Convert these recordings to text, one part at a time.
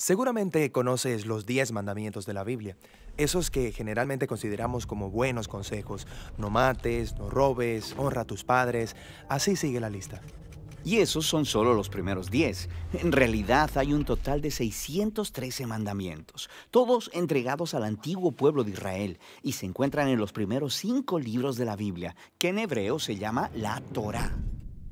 Seguramente conoces los 10 mandamientos de la Biblia, esos que generalmente consideramos como buenos consejos. No mates, no robes, honra a tus padres, así sigue la lista. Y esos son solo los primeros 10. En realidad hay un total de 613 mandamientos, todos entregados al antiguo pueblo de Israel, y se encuentran en los primeros 5 libros de la Biblia, que en hebreo se llama la Torá.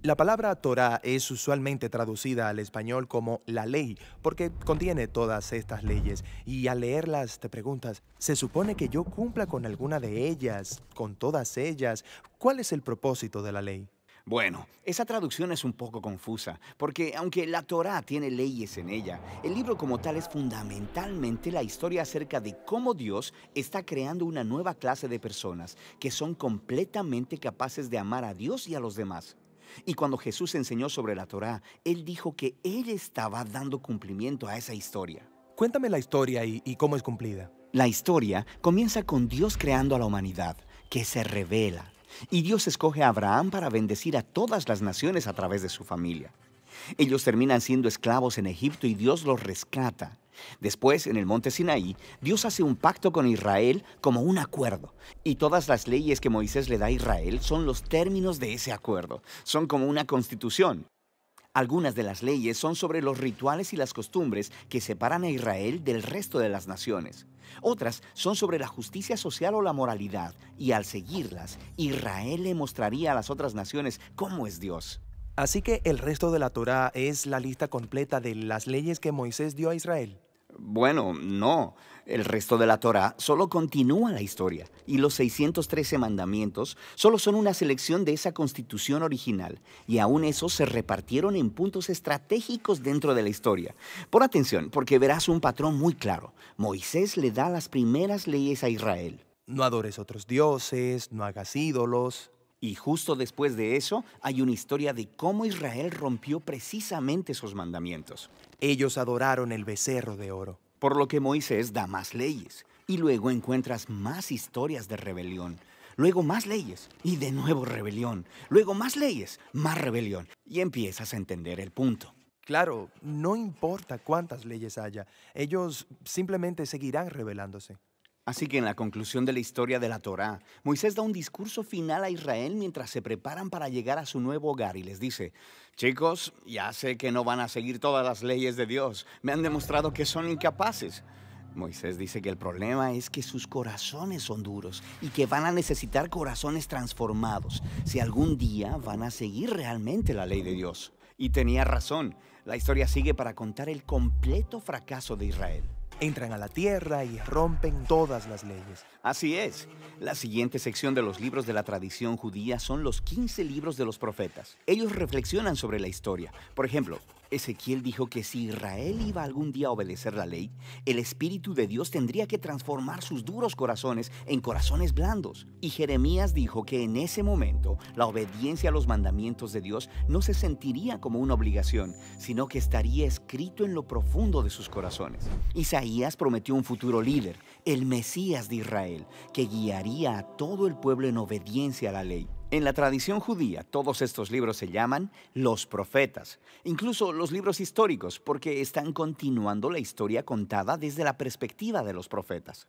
La palabra Torah es usualmente traducida al español como la ley, porque contiene todas estas leyes, y al leerlas te preguntas, ¿se supone que yo cumpla con alguna de ellas, con todas ellas? ¿Cuál es el propósito de la ley? Bueno, esa traducción es un poco confusa, porque aunque la Torá tiene leyes en ella, el libro como tal es fundamentalmente la historia acerca de cómo Dios está creando una nueva clase de personas que son completamente capaces de amar a Dios y a los demás. Y cuando Jesús enseñó sobre la Torá, Él dijo que Él estaba dando cumplimiento a esa historia. Cuéntame la historia y cómo es cumplida. La historia comienza con Dios creando a la humanidad, que se revela. Y Dios escoge a Abraham para bendecir a todas las naciones a través de su familia. Ellos terminan siendo esclavos en Egipto y Dios los rescata. Después, en el monte Sinaí, Dios hace un pacto con Israel como un acuerdo. Y todas las leyes que Moisés le da a Israel son los términos de ese acuerdo. Son como una constitución. Algunas de las leyes son sobre los rituales y las costumbres que separan a Israel del resto de las naciones. Otras son sobre la justicia social o la moralidad, y al seguirlas, Israel le mostraría a las otras naciones cómo es Dios. Así que el resto de la Torá es la lista completa de las leyes que Moisés dio a Israel. Bueno, no. El resto de la Torá solo continúa la historia, y los 613 mandamientos solo son una selección de esa constitución original, y aún esos se repartieron en puntos estratégicos dentro de la historia. Pon atención, porque verás un patrón muy claro. Moisés le da las primeras leyes a Israel. No adores otros dioses, no hagas ídolos. Y justo después de eso, hay una historia de cómo Israel rompió precisamente esos mandamientos. Ellos adoraron el becerro de oro. Por lo que Moisés da más leyes. Y luego encuentras más historias de rebelión. Luego más leyes. Y de nuevo rebelión. Luego más leyes. Más rebelión. Y empiezas a entender el punto. Claro, no importa cuántas leyes haya, ellos simplemente seguirán rebelándose. Así que en la conclusión de la historia de la Torá, Moisés da un discurso final a Israel mientras se preparan para llegar a su nuevo hogar y les dice, chicos, ya sé que no van a seguir todas las leyes de Dios, me han demostrado que son incapaces. Moisés dice que el problema es que sus corazones son duros y que van a necesitar corazones transformados si algún día van a seguir realmente la ley de Dios. Y tenía razón, la historia sigue para contar el completo fracaso de Israel. Entran a la tierra y rompen todas las leyes. Así es. La siguiente sección de los libros de la tradición judía son los 15 libros de los profetas. Ellos reflexionan sobre la historia. Por ejemplo, Ezequiel dijo que si Israel iba algún día a obedecer la ley, el Espíritu de Dios tendría que transformar sus duros corazones en corazones blandos. Y Jeremías dijo que en ese momento la obediencia a los mandamientos de Dios no se sentiría como una obligación, sino que estaría escrito en lo profundo de sus corazones. Isaías prometió un futuro líder, el Mesías de Israel, que guiaría a todo el pueblo en obediencia a la ley. En la tradición judía, todos estos libros se llaman los profetas, incluso los libros históricos, porque están continuando la historia contada desde la perspectiva de los profetas.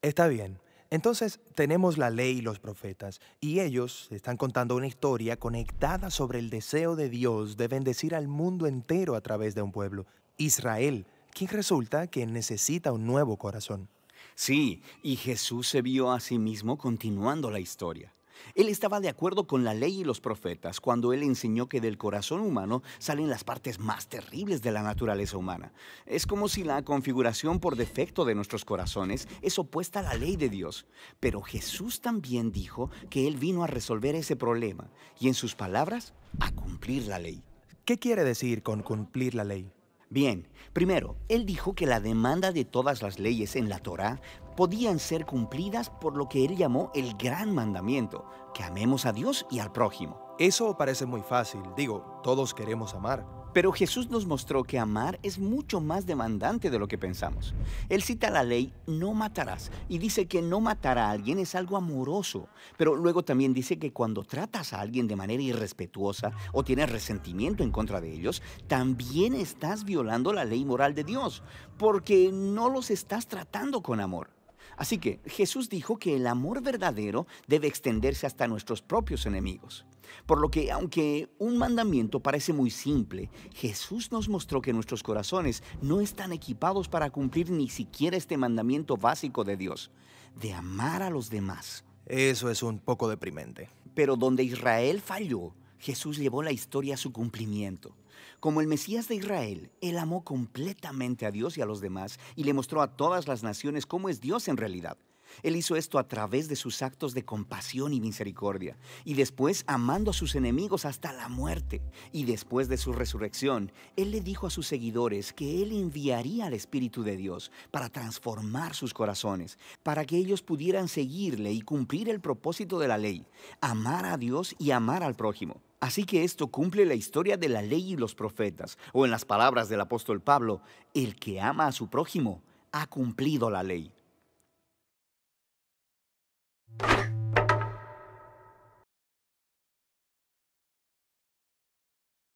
Está bien. Entonces tenemos la ley y los profetas, y ellos están contando una historia conectada sobre el deseo de Dios de bendecir al mundo entero a través de un pueblo, Israel, quien resulta que necesita un nuevo corazón. Sí, y Jesús se vio a sí mismo continuando la historia. Él estaba de acuerdo con la ley y los profetas cuando él enseñó que del corazón humano salen las partes más terribles de la naturaleza humana. Es como si la configuración por defecto de nuestros corazones es opuesta a la ley de Dios. Pero Jesús también dijo que él vino a resolver ese problema y, en sus palabras, a cumplir la ley. ¿Qué quiere decir con cumplir la ley? Bien, primero, él dijo que la demanda de todas las leyes en la Torá podían ser cumplidas por lo que él llamó el gran mandamiento, que amemos a Dios y al prójimo. Eso parece muy fácil. Digo, todos queremos amar. Pero Jesús nos mostró que amar es mucho más demandante de lo que pensamos. Él cita la ley, no matarás, y dice que no matar a alguien es algo amoroso. Pero luego también dice que cuando tratas a alguien de manera irrespetuosa o tienes resentimiento en contra de ellos, también estás violando la ley moral de Dios, porque no los estás tratando con amor. Así que Jesús dijo que el amor verdadero debe extenderse hasta nuestros propios enemigos. Por lo que, aunque un mandamiento parece muy simple, Jesús nos mostró que nuestros corazones no están equipados para cumplir ni siquiera este mandamiento básico de Dios, de amar a los demás. Eso es un poco deprimente. Pero donde Israel falló, Jesús llevó la historia a su cumplimiento. Como el Mesías de Israel, Él amó completamente a Dios y a los demás y le mostró a todas las naciones cómo es Dios en realidad. Él hizo esto a través de sus actos de compasión y misericordia, y después amando a sus enemigos hasta la muerte. Y después de su resurrección, Él le dijo a sus seguidores que Él enviaría al Espíritu de Dios para transformar sus corazones, para que ellos pudieran seguirle y cumplir el propósito de la ley, amar a Dios y amar al prójimo. Así que esto cumple la historia de la ley y los profetas, o en las palabras del apóstol Pablo, el que ama a su prójimo ha cumplido la ley.